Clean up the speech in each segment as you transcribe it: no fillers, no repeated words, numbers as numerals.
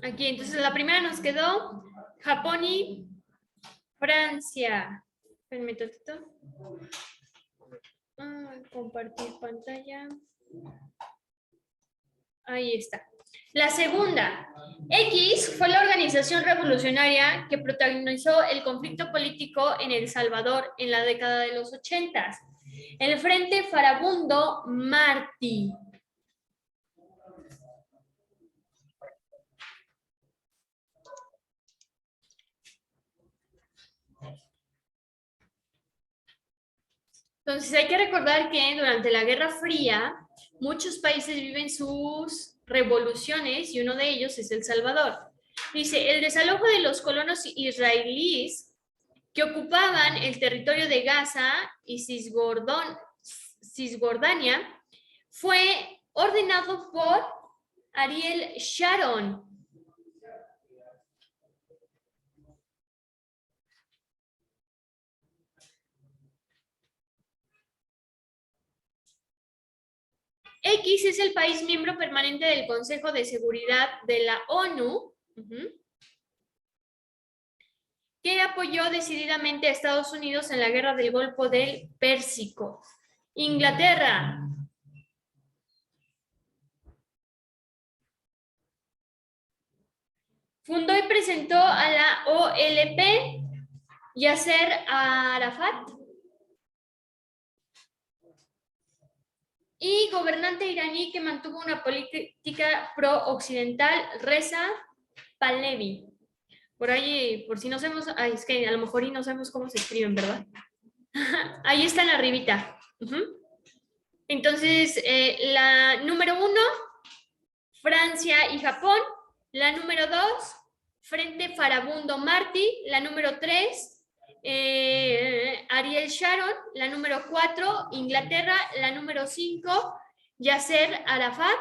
Aquí, entonces la primera nos quedó Japón y Francia. Espérenme tantito. Compartir pantalla. Ahí está. La segunda. X fue la organización revolucionaria que protagonizó el conflicto político en El Salvador en la década de los 80. El Frente Farabundo Martí. Entonces hay que recordar que durante la Guerra Fría muchos países viven sus revoluciones y uno de ellos es El Salvador. Dice, el desalojo de los colonos israelíes que ocupaban el territorio de Gaza y Cisjordania fue ordenado por Ariel Sharon. X es el país miembro permanente del Consejo de Seguridad de la ONU, que apoyó decididamente a Estados Unidos en la guerra del Golfo del Pérsico. Inglaterra. Fundó y presentó a la OLP Yasser Arafat. Y gobernante iraní que mantuvo una política pro-occidental, Reza Pahlavi. Por ahí, por si no sabemos, es que a lo mejor y no sabemos cómo se escriben, ¿verdad? Ahí están arribita. Entonces, la número 1, Francia y Japón. La número 2, Frente Farabundo Martí. La número 3, Ariel Sharon. La número 4, Inglaterra. La número 5, Yasser Arafat.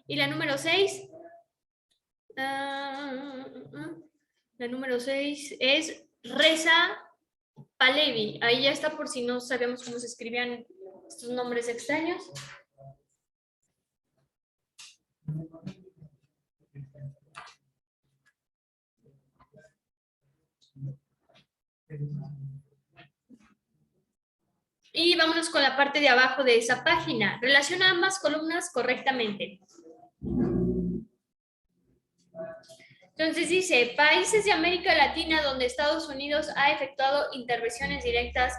Y la número 6, la número 6 es Reza Pahlavi. Ahí ya está por si no sabemos cómo se escribían estos nombres extraños. Y vámonos con la parte de abajo de esa página. Relaciona ambas columnas correctamente. Entonces dice, países de América Latina donde Estados Unidos ha efectuado intervenciones directas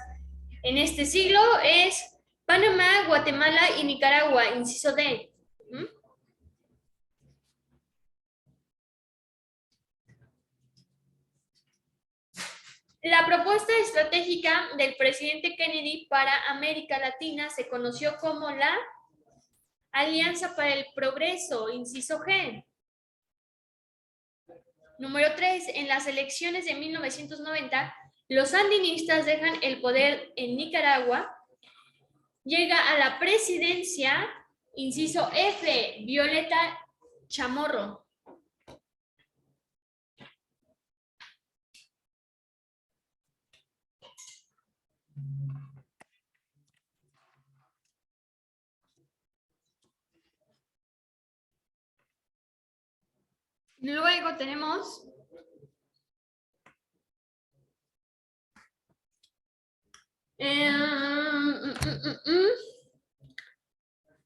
en este siglo es Panamá, Guatemala y Nicaragua, inciso D. La propuesta estratégica del presidente Kennedy para América Latina se conoció como la Alianza para el Progreso, inciso G. Número 3. En las elecciones de 1990, los sandinistas dejan el poder en Nicaragua. Llega a la presidencia, inciso F, Violeta Chamorro. Luego tenemos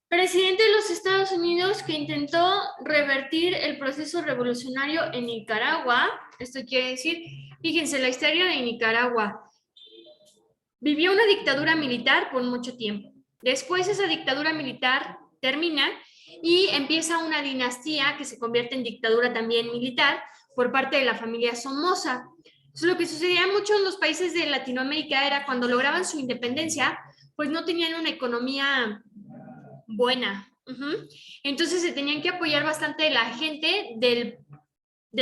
presidente de los Estados Unidos que intentó revertir el proceso revolucionario en Nicaragua. Esto quiere decir, fíjense, la historia de Nicaragua. Vivió una dictadura militar por mucho tiempo. Después esa dictadura militar termina y empieza una dinastía que se convierte en dictadura también militar por parte de la familia Somoza. Entonces, lo que sucedía mucho en los países de Latinoamérica era cuando lograban su independencia, pues no tenían una economía buena. Entonces se tenían que apoyar bastante de la gente de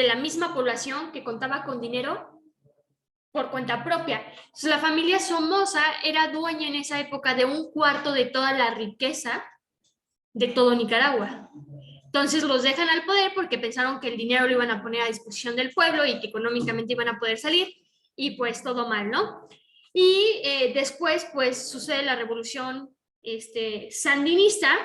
la misma población que contaba con dinero por cuenta propia. Entonces, la familia Somoza era dueña en esa época de 1/4 de toda la riqueza de todo Nicaragua. Entonces los dejan al poder porque pensaron que el dinero lo iban a poner a disposición del pueblo y que económicamente iban a poder salir, y pues todo mal, ¿no? Y después pues sucede la revolución sandinista,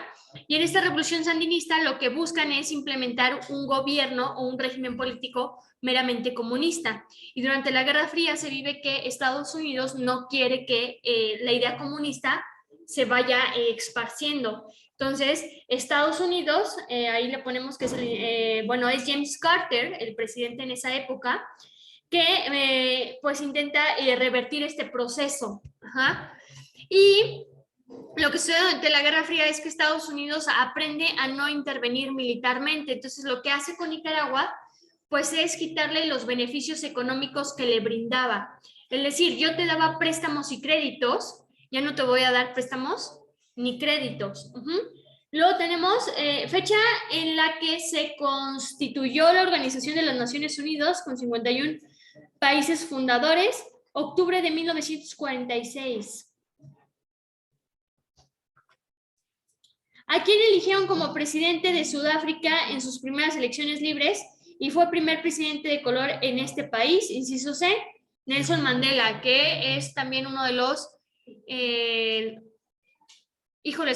y en esta revolución sandinista lo que buscan es implementar un gobierno o un régimen político meramente comunista. Y durante la Guerra Fría se vive que Estados Unidos no quiere que la idea comunista se vaya esparciendo. Entonces, Estados Unidos, ahí le ponemos que es, es James Carter, el presidente en esa época, que pues intenta revertir este proceso. Ajá. Y lo que sucede durante la Guerra Fría es que Estados Unidos aprende a no intervenir militarmente. Entonces, lo que hace con Nicaragua, pues es quitarle los beneficios económicos que le brindaba. Es decir, yo te daba préstamos y créditos, ya no te voy a dar préstamos ni créditos. Luego tenemos fecha en la que se constituyó la Organización de las Naciones Unidas con 51 países fundadores, octubre de 1946. ¿A quién eligieron como presidente de Sudáfrica en sus primeras elecciones libres y fue primer presidente de color en este país? Inciso C, Nelson Mandela, que es también uno de los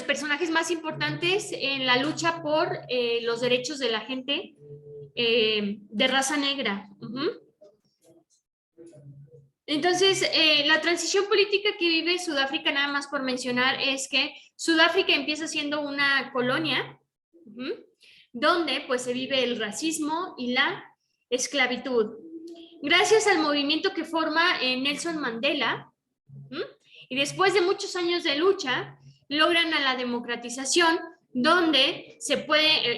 personajes más importantes en la lucha por los derechos de la gente de raza negra. Entonces, la transición política que vive Sudáfrica, nada más por mencionar, es que Sudáfrica empieza siendo una colonia donde pues se vive el racismo y la esclavitud. Gracias al movimiento que forma Nelson Mandela, y después de muchos años de lucha, logran a la democratización, donde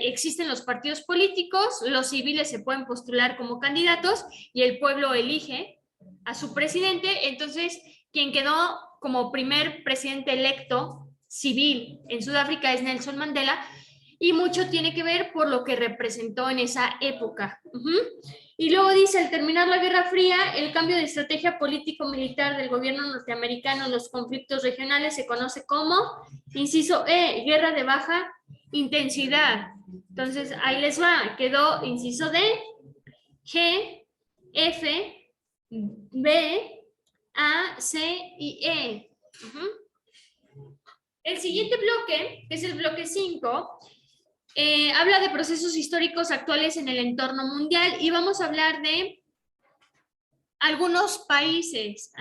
existen los partidos políticos, los civiles se pueden postular como candidatos y el pueblo elige a su presidente. Entonces, quien quedó como primer presidente electo civil en Sudáfrica es Nelson Mandela, y mucho tiene que ver por lo que representó en esa época. Y luego dice, al terminar la Guerra Fría, el cambio de estrategia político-militar del gobierno norteamericano en los conflictos regionales se conoce como, inciso E, guerra de baja intensidad. Entonces, ahí les va, quedó inciso D, G, F, B, A, C y E. El siguiente bloque, que es el bloque 5, habla de procesos históricos actuales en el entorno mundial y vamos a hablar de algunos países.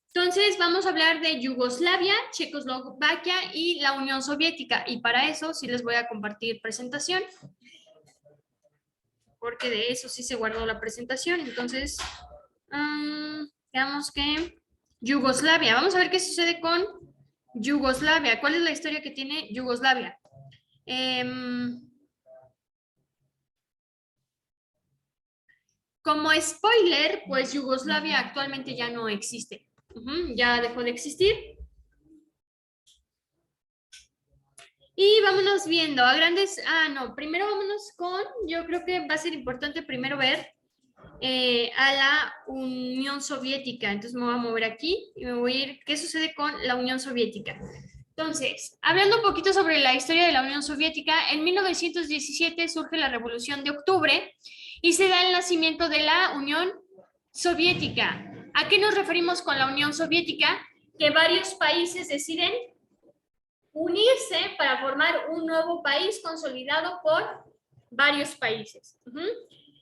Entonces vamos a hablar de Yugoslavia, Checoslovaquia y la Unión Soviética, y para eso sí les voy a compartir presentación, porque de eso sí se guardó la presentación. Entonces, veamos que Yugoslavia, vamos a ver qué sucede con Yugoslavia. ¿Cuál es la historia que tiene Yugoslavia? Como spoiler, pues Yugoslavia actualmente ya no existe. Ya dejó de existir. Y vámonos viendo a grandes... primero vámonos con... Yo creo que va a ser importante primero ver a la Unión Soviética. Entonces me voy a mover aquí y me voy a ir... ¿Qué sucede con la Unión Soviética? Entonces, hablando un poquito sobre la historia de la Unión Soviética, en 1917 surge la Revolución de Octubre y se da el nacimiento de la Unión Soviética. ¿A qué nos referimos con la Unión Soviética? Que varios países deciden unirse para formar un nuevo país consolidado por varios países.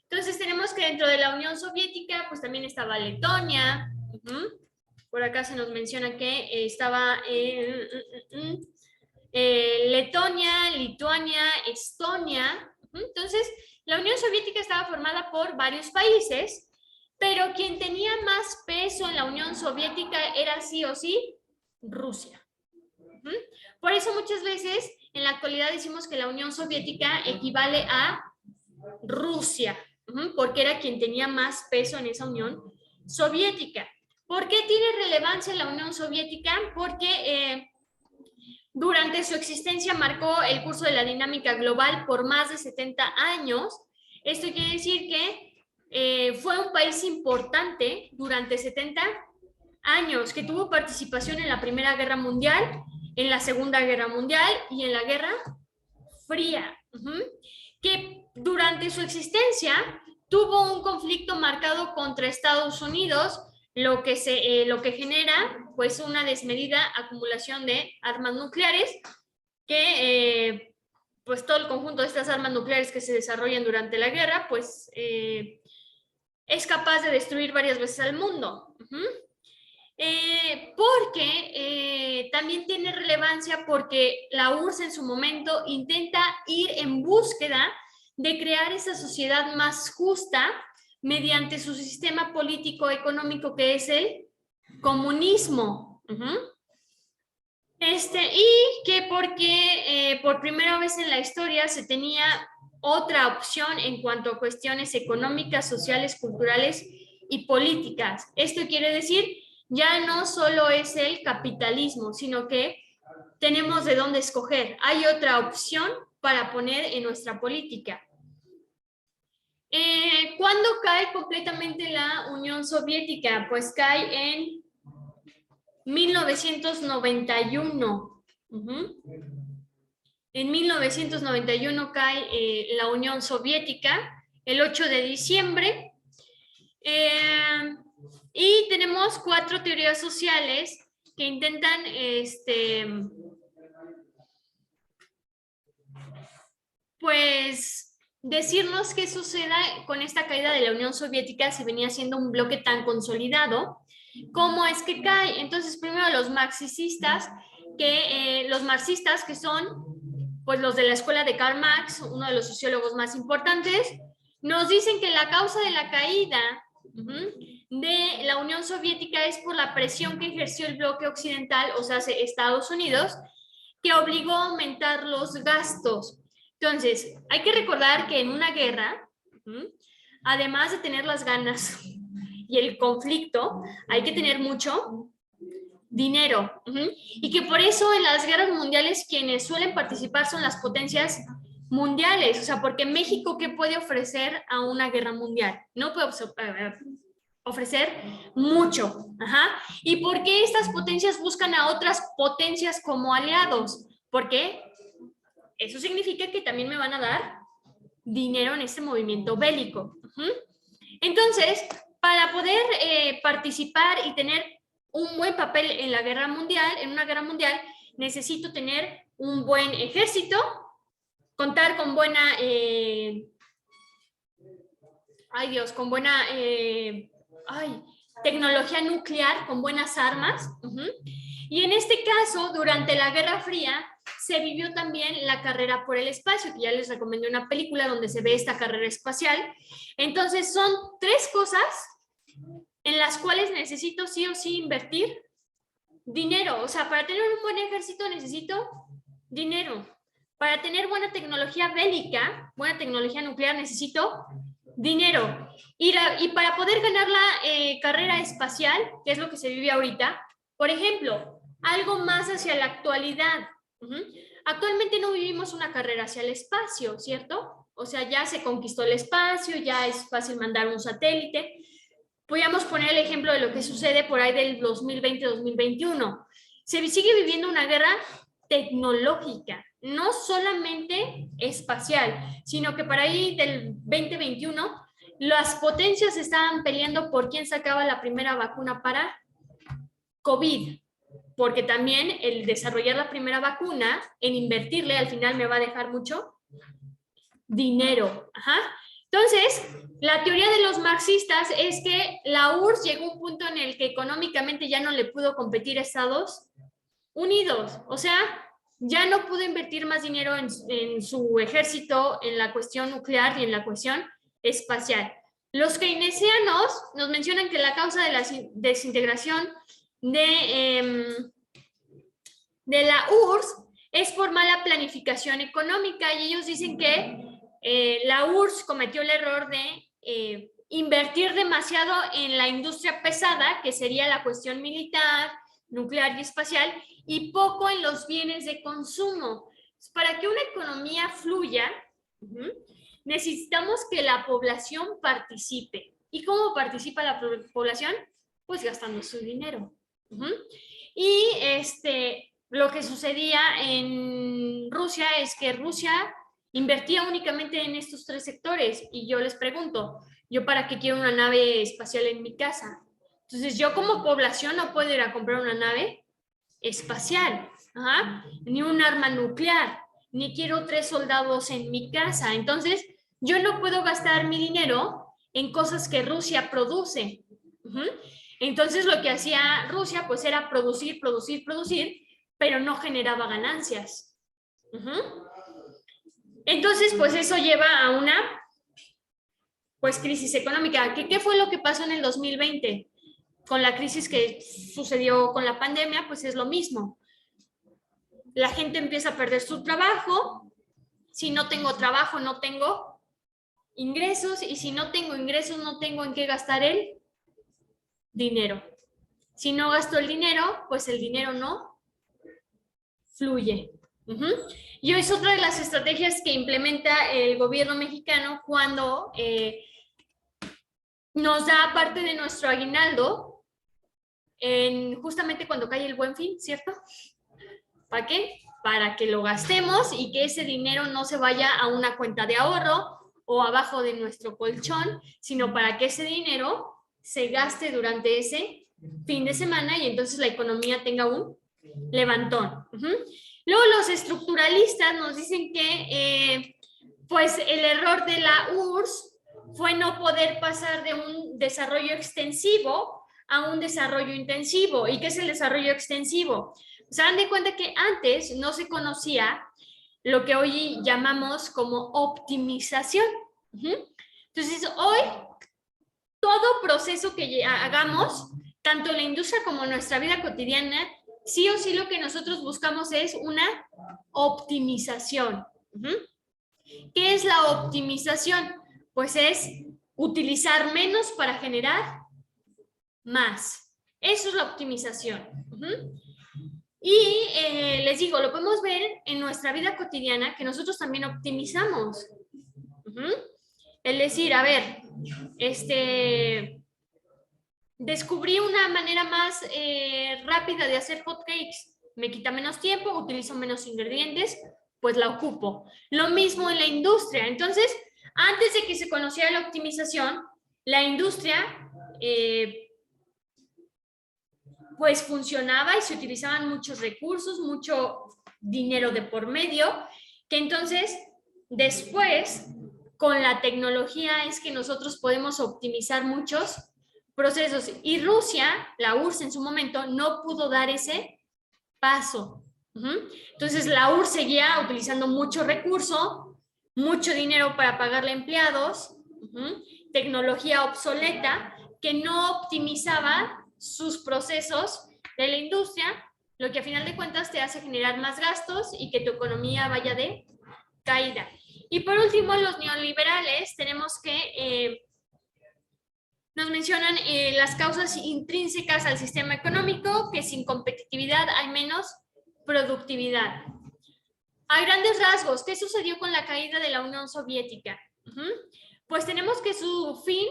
Entonces tenemos que dentro de la Unión Soviética pues también estaba Letonia. Por acá se nos menciona que estaba Letonia, Lituania, Estonia. Entonces la Unión Soviética estaba formada por varios países, pero quien tenía más peso en la Unión Soviética era sí o sí Rusia. Por eso muchas veces en la actualidad decimos que la Unión Soviética equivale a Rusia, porque era quien tenía más peso en esa Unión Soviética. ¿Por qué tiene relevancia la Unión Soviética? Porque durante su existencia marcó el curso de la dinámica global por más de 70 años. Esto quiere decir que fue un país importante durante 70 años, que tuvo participación en la Primera Guerra Mundial, en la Segunda Guerra Mundial y en la Guerra Fría, que durante su existencia tuvo un conflicto marcado contra Estados Unidos, lo que genera pues una desmedida acumulación de armas nucleares que pues todo el conjunto de estas armas nucleares que se desarrollan durante la guerra pues es capaz de destruir varias veces al mundo. Porque también tiene relevancia porque la URSS en su momento intenta ir en búsqueda de crear esa sociedad más justa mediante su sistema político económico que es el comunismo. Y que porque por primera vez en la historia se tenía otra opción en cuanto a cuestiones económicas, sociales, culturales y políticas. Esto quiere decir, ya no solo es el capitalismo, sino que tenemos de dónde escoger. Hay otra opción para poner en nuestra política. ¿Cuándo cae completamente la Unión Soviética? Pues cae en 1991. En 1991 cae la Unión Soviética, el 8 de diciembre. Y tenemos 4 teorías sociales que intentan pues decirnos qué suceda con esta caída de la Unión Soviética si venía siendo un bloque tan consolidado. ¿Cómo es que cae? Entonces, primero los marxistas, los marxistas que son pues los de la escuela de Karl Marx, uno de los sociólogos más importantes, nos dicen que la causa de la caída de la Unión Soviética es por la presión que ejerció el bloque occidental, o sea, Estados Unidos, que obligó a aumentar los gastos. Entonces, hay que recordar que en una guerra, además de tener las ganas y el conflicto, hay que tener mucho dinero. Y que por eso en las guerras mundiales quienes suelen participar son las potencias mundiales. O sea, porque México, ¿qué puede ofrecer a una guerra mundial? No puede ofrecer mucho. ¿Y por qué estas potencias buscan a otras potencias como aliados? Porque eso significa que también me van a dar dinero en este movimiento bélico. Entonces, para poder participar y tener un buen papel en la guerra mundial, en una guerra mundial, necesito tener un buen ejército, contar con buena, con buena tecnología nuclear, con buenas armas. Y en este caso, durante la Guerra Fría, se vivió también la carrera por el espacio, que ya les recomendé una película donde se ve esta carrera espacial. Entonces, son 3 cosas en las cuales necesito sí o sí invertir dinero. O sea, para tener un buen ejército necesito dinero. Para tener buena tecnología bélica, buena tecnología nuclear, necesito dinero. Y para poder ganar la carrera espacial, que es lo que se vive ahorita, por ejemplo, algo más hacia la actualidad. Actualmente no vivimos una carrera hacia el espacio, ¿cierto? O sea, ya se conquistó el espacio, ya es fácil mandar un satélite. Podríamos poner el ejemplo de lo que sucede por ahí del 2020-2021. Se sigue viviendo una guerra tecnológica, no solamente espacial, sino que para ahí del 2021 las potencias estaban peleando por quién sacaba la primera vacuna para COVID, porque también el desarrollar la primera vacuna, en invertirle, al final me va a dejar mucho dinero. Entonces, la teoría de los marxistas es que la URSS llegó a un punto en el que económicamente ya no le pudo competir a Estados Unidos. O sea, ya no pudo invertir más dinero en su ejército, en la cuestión nuclear y en la cuestión espacial. Los keynesianos nos mencionan que la causa de la desintegración de la URSS es por mala planificación económica y ellos dicen que la URSS cometió el error de invertir demasiado en la industria pesada, que sería la cuestión militar, nuclear y espacial, y poco en los bienes de consumo. Para que una economía fluya, necesitamos que la población participe. ¿Y cómo participa la población? Pues gastando su dinero. Y lo que sucedía en Rusia es que Rusia invertía únicamente en estos 3 sectores. Y yo les pregunto, ¿yo para qué quiero una nave espacial en mi casa? Entonces, yo como población no puedo ir a comprar una nave espacial, ni un arma nuclear, ni quiero 3 soldados en mi casa. Entonces, yo no puedo gastar mi dinero en cosas que Rusia produce. Entonces, lo que hacía Rusia, pues, era producir, pero no generaba ganancias. Entonces, pues, eso lleva a una, pues, crisis económica. ¿Qué fue lo que pasó en el 2020? Con la crisis que sucedió con la pandemia, pues es lo mismo. La gente empieza a perder su trabajo. Si no tengo trabajo, no tengo ingresos. Y si no tengo ingresos, no tengo en qué gastar el dinero. Si no gasto el dinero, pues el dinero no fluye. Y es otra de las estrategias que implementa el gobierno mexicano cuando nos da parte de nuestro aguinaldo, justamente cuando cae el Buen Fin, ¿cierto? ¿Para qué? Para que lo gastemos y que ese dinero no se vaya a una cuenta de ahorro o abajo de nuestro colchón, sino para que ese dinero se gaste durante ese fin de semana y entonces la economía tenga un levantón. Luego los estructuralistas nos dicen que pues el error de la URSS fue no poder pasar de un desarrollo extensivo a un desarrollo intensivo. ¿Y qué es el desarrollo extensivo? Se dan de cuenta que antes no se conocía lo que hoy llamamos como optimización. Entonces, hoy todo proceso que hagamos, tanto en la industria como en nuestra vida cotidiana, sí o sí lo que nosotros buscamos es una optimización. ¿Qué es la optimización? Pues es utilizar menos para generar más. Eso es la optimización. Y les digo, lo podemos ver en nuestra vida cotidiana, que nosotros también optimizamos. Es decir, a ver, descubrí una manera más rápida de hacer hot cakes. Me quita menos tiempo, utilizo menos ingredientes, pues la ocupo. Lo mismo en la industria. Entonces, antes de que se conociera la optimización, la industria pues funcionaba y se utilizaban muchos recursos, mucho dinero de por medio, que entonces después con la tecnología es que nosotros podemos optimizar muchos procesos. Y Rusia, la URSS en su momento, no pudo dar ese paso. Entonces la URSS seguía utilizando mucho recurso, mucho dinero para pagarle empleados, tecnología obsoleta que no optimizaba sus procesos de la industria, lo que a final de cuentas te hace generar más gastos y que tu economía vaya de caída. Y por último, los neoliberales, tenemos que nos mencionan las causas intrínsecas al sistema económico, que sin competitividad hay menos productividad. A grandes rasgos, ¿qué sucedió con la caída de la Unión Soviética? Pues tenemos que su fin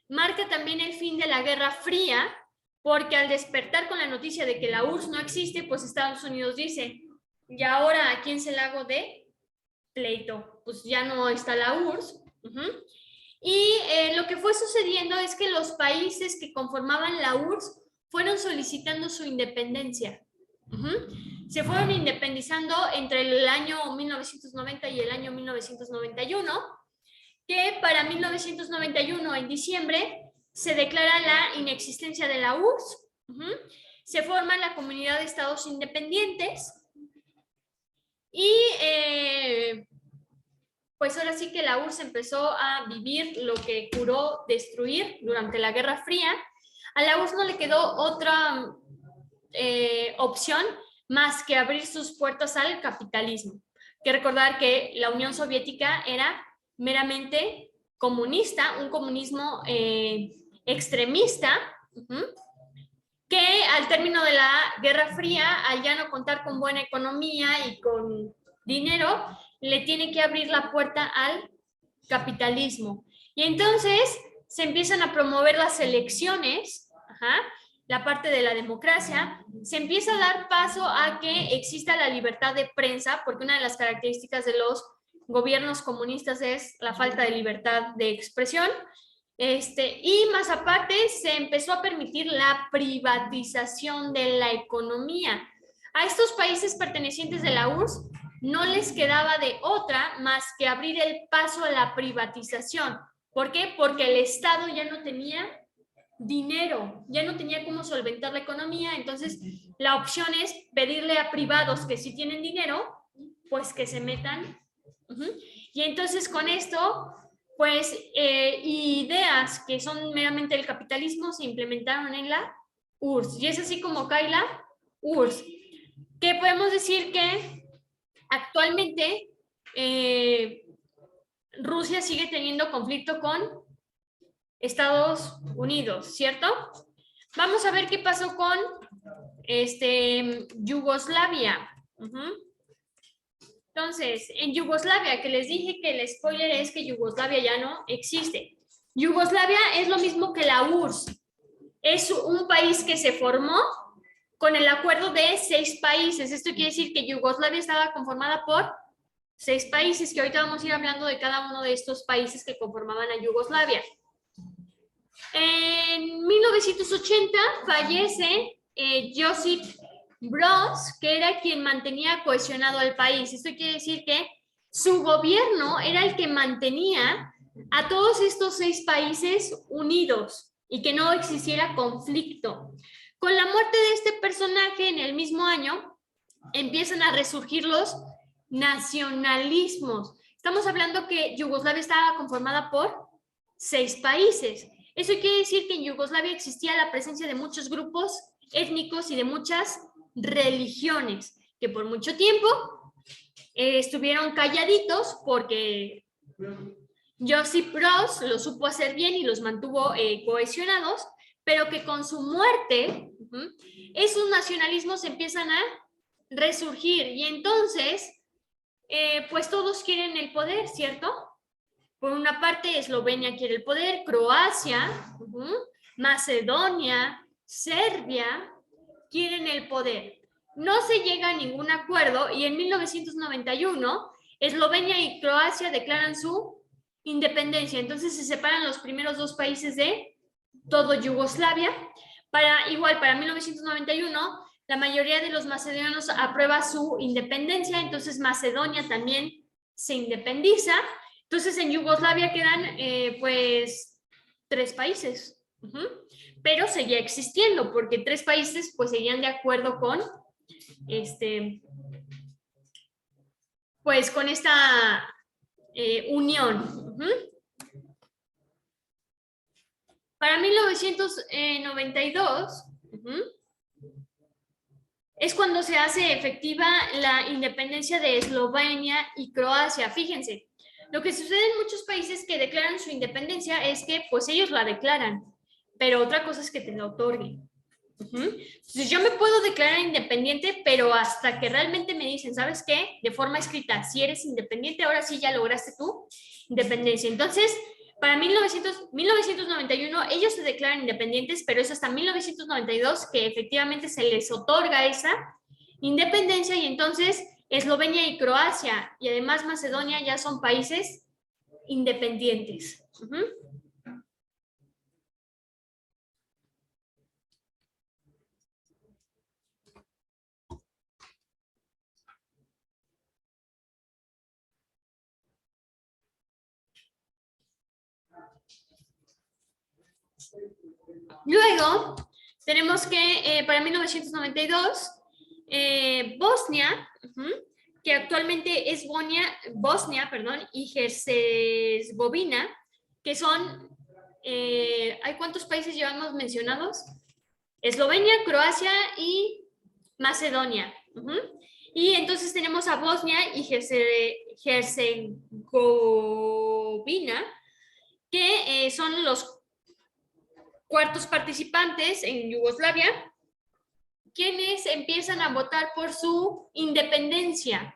marca también el fin de la Guerra Fría, porque al despertar con la noticia de que la URSS no existe, pues Estados Unidos dice, ¿y ahora a quién se la hago de pleito? Pues ya no está la URSS. Y lo que fue sucediendo es que los países que conformaban la URSS fueron solicitando su independencia. Se fueron independizando entre el año 1990 y el año 1991, que para 1991, en diciembre, se declara la inexistencia de la URSS, se forma la Comunidad de Estados Independientes y pues ahora sí que la URSS empezó a vivir lo que juró destruir durante la Guerra Fría. A la URSS no le quedó otra opción más que abrir sus puertas al capitalismo. Hay que recordar que la Unión Soviética era meramente comunista, un comunismo extremista, que al término de la Guerra Fría, al ya no contar con buena economía y con dinero, le tiene que abrir la puerta al capitalismo. Y entonces se empiezan a promover las elecciones, la parte de la democracia, se empieza a dar paso a que exista la libertad de prensa, porque una de las características de los gobiernos comunistas es la falta de libertad de expresión, Y más aparte se empezó a permitir la privatización de la economía. A estos países pertenecientes de la URSS no les quedaba de otra más que abrir el paso a la privatización. ¿Por qué? Porque el Estado ya no tenía dinero, ya no tenía cómo solventar la economía, entonces la opción es pedirle a privados que sí tienen dinero, pues que se metan. Y entonces con esto, pues ideas que son meramente el capitalismo se implementaron en la URSS. Y es así como cae la URSS. Que podemos decir que actualmente Rusia sigue teniendo conflicto con Estados Unidos, ¿cierto? Vamos a ver qué pasó con Yugoslavia. Entonces, en Yugoslavia, que les dije que el spoiler es que Yugoslavia ya no existe. Yugoslavia es lo mismo que la URSS. Es un país que se formó con el acuerdo de 6 países. Esto quiere decir que Yugoslavia estaba conformada por 6 países, que ahorita vamos a ir hablando de cada uno de estos países que conformaban a Yugoslavia. En 1980 fallece Josip Broz, que era quien mantenía cohesionado al país. Esto quiere decir que su gobierno era el que mantenía a todos estos 6 países unidos y que no existiera conflicto. Con la muerte de este personaje en el mismo año, empiezan a resurgir los nacionalismos. Estamos hablando que Yugoslavia estaba conformada por 6 países. Eso quiere decir que en Yugoslavia existía la presencia de muchos grupos étnicos y de muchas religiones, que por mucho tiempo estuvieron calladitos porque Josip Broz lo supo hacer bien y los mantuvo cohesionados, pero que con su muerte esos nacionalismos empiezan a resurgir y entonces pues todos quieren el poder, ¿cierto? Por una parte, Eslovenia quiere el poder, Croacia, Macedonia, Serbia quieren el poder. No se llega a ningún acuerdo y en 1991 Eslovenia y Croacia declaran su independencia. Entonces se separan los primeros 2 países de todo Yugoslavia. Igual, para 1991, la mayoría de los macedonianos aprueba su independencia, entonces Macedonia también se independiza. Entonces en Yugoslavia quedan pues 3 países, pero seguía existiendo porque 3 países pues seguían de acuerdo con pues con esta unión. Para 1992 es cuando se hace efectiva la independencia de Eslovenia y Croacia. Fíjense, lo que sucede en muchos países que declaran su independencia es que pues ellos la declaran, pero otra cosa es que te la otorguen. Entonces yo me puedo declarar independiente, pero hasta que realmente me dicen, ¿sabes qué? De forma escrita, si eres independiente, ahora sí ya lograste tu independencia. Entonces, para 1991 ellos se declaran independientes, pero es hasta 1992 que efectivamente se les otorga esa independencia y entonces Eslovenia y Croacia y además Macedonia ya son países independientes. Luego, tenemos que para 1992, Bosnia, que actualmente es Bosnia y Herzegovina, que son, ¿hay cuántos países llevamos mencionados? Eslovenia, Croacia y Macedonia. Y entonces tenemos a Bosnia y Herzegovina, que son los cuartos participantes en Yugoslavia, quienes empiezan a votar por su independencia.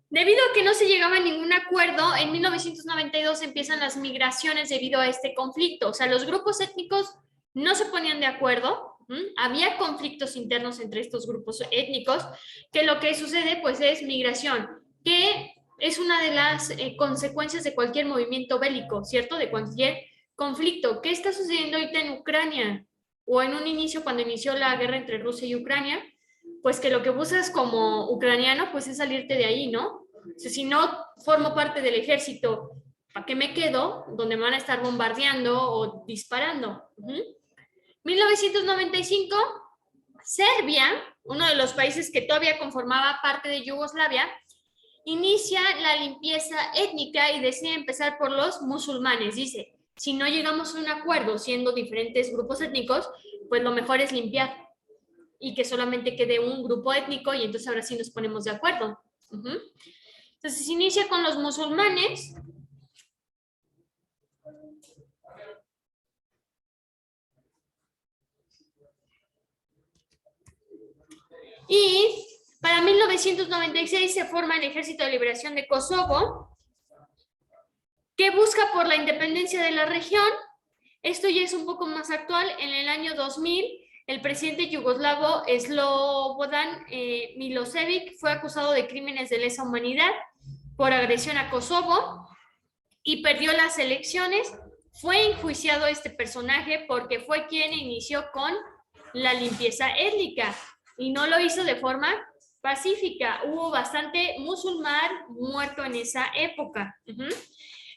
Debido a que no se llegaba a ningún acuerdo, en 1992 empiezan las migraciones debido a este conflicto. O sea, los grupos étnicos no se ponían de acuerdo, había conflictos internos entre estos grupos étnicos, que lo que sucede pues es migración, que es una de las consecuencias de cualquier movimiento bélico, ¿cierto? De cualquier conflicto. ¿Qué está sucediendo ahorita en Ucrania? O en un inicio, cuando inició la guerra entre Rusia y Ucrania, pues que lo que buscas como ucraniano, pues es salirte de ahí, ¿no? O sea, si no formo parte del ejército, ¿para qué me quedo? Donde me van a estar bombardeando o disparando. 1995, Serbia, uno de los países que todavía conformaba parte de Yugoslavia, inicia la limpieza étnica y decide empezar por los musulmanes. Dice, si no llegamos a un acuerdo siendo diferentes grupos étnicos, pues lo mejor es limpiar y que solamente quede un grupo étnico y entonces ahora sí nos ponemos de acuerdo. Entonces se inicia con los musulmanes. Y para 1996 se forma el Ejército de Liberación de Kosovo, que busca por la independencia de la región. Esto ya es un poco más actual. En el año 2000, el presidente yugoslavo Slobodan Milosevic fue acusado de crímenes de lesa humanidad por agresión a Kosovo y perdió las elecciones. Fue enjuiciado este personaje porque fue quien inició con la limpieza étnica y no lo hizo de forma pacífica. Hubo bastante musulmán muerto en esa época.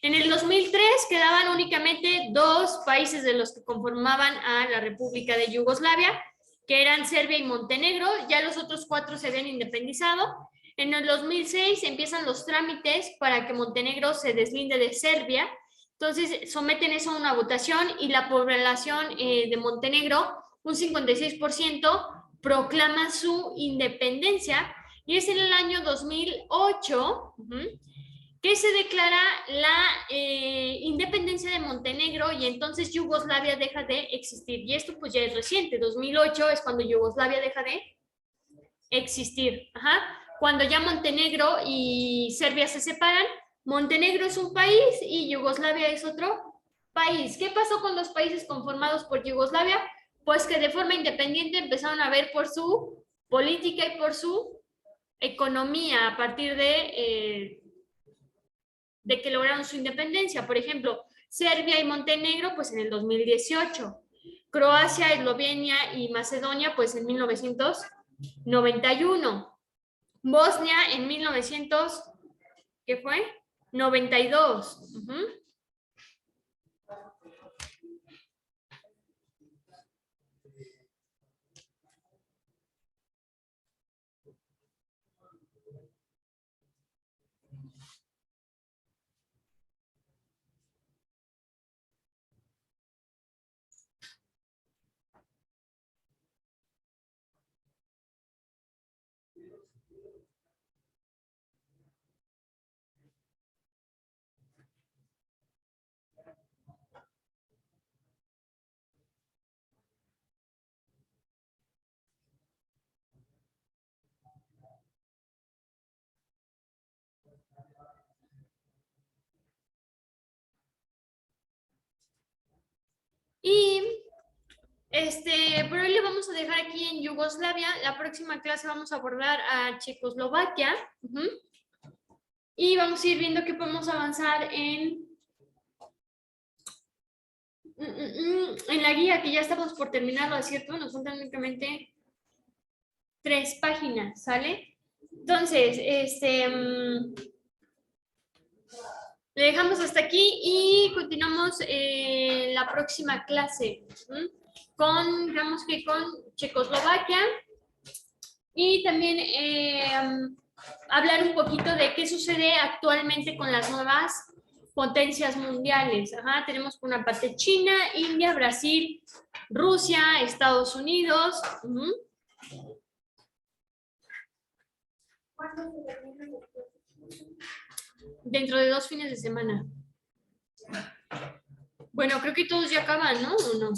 En el 2003 quedaban únicamente 2 países de los que conformaban a la República de Yugoslavia, que eran Serbia y Montenegro. Ya los otros 4 se habían independizado. En el 2006 empiezan los trámites para que Montenegro se deslinde de Serbia. Entonces someten eso a una votación y la población de Montenegro, un 56%, proclama su independencia. Y es en el año 2008 que se declara la independencia de Montenegro y entonces Yugoslavia deja de existir. Y esto pues ya es reciente, 2008 es cuando Yugoslavia deja de existir. Cuando ya Montenegro y Serbia se separan, Montenegro es un país y Yugoslavia es otro país. ¿Qué pasó con los países conformados por Yugoslavia? Pues que de forma independiente empezaron a ver por su política y por su economía a partir de que lograron su independencia. Por ejemplo, Serbia y Montenegro, pues en el 2018. Croacia, Eslovenia y Macedonia, pues en 1991. Bosnia en 1900, ¿qué fue? 92. Y por hoy le vamos a dejar aquí en Yugoslavia. La próxima clase vamos a abordar a Checoslovaquia. Y vamos a ir viendo qué podemos avanzar en la guía, que ya estamos por terminarlo, ¿cierto? Nos faltan únicamente 3 páginas, ¿sale? Entonces, le dejamos hasta aquí y continuamos la próxima clase digamos que con Checoslovaquia y también hablar un poquito de qué sucede actualmente con las nuevas potencias mundiales. Tenemos por una parte China, India, Brasil, Rusia, Estados Unidos. Dentro de 2 fines de semana. Bueno, creo que todos ya acaban, ¿no? ¿O no?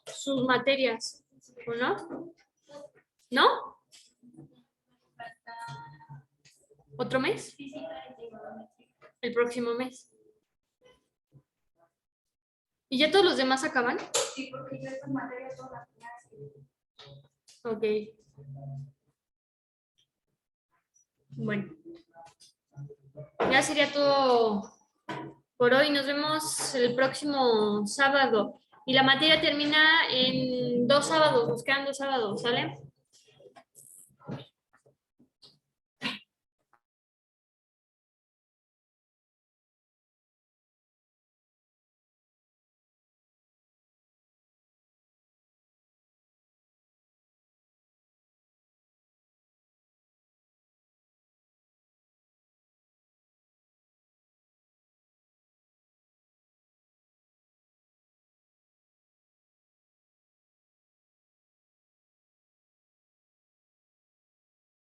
Sus materias, ¿o no? ¿No? ¿Otro mes? El próximo mes. ¿Y ya todos los demás acaban? Sí, porque yo esas materias son las finales. Ok. Bueno, ya sería todo por hoy. Nos vemos el próximo sábado. Y la materia termina en 2 sábados, nos quedan 2 sábados, ¿sale?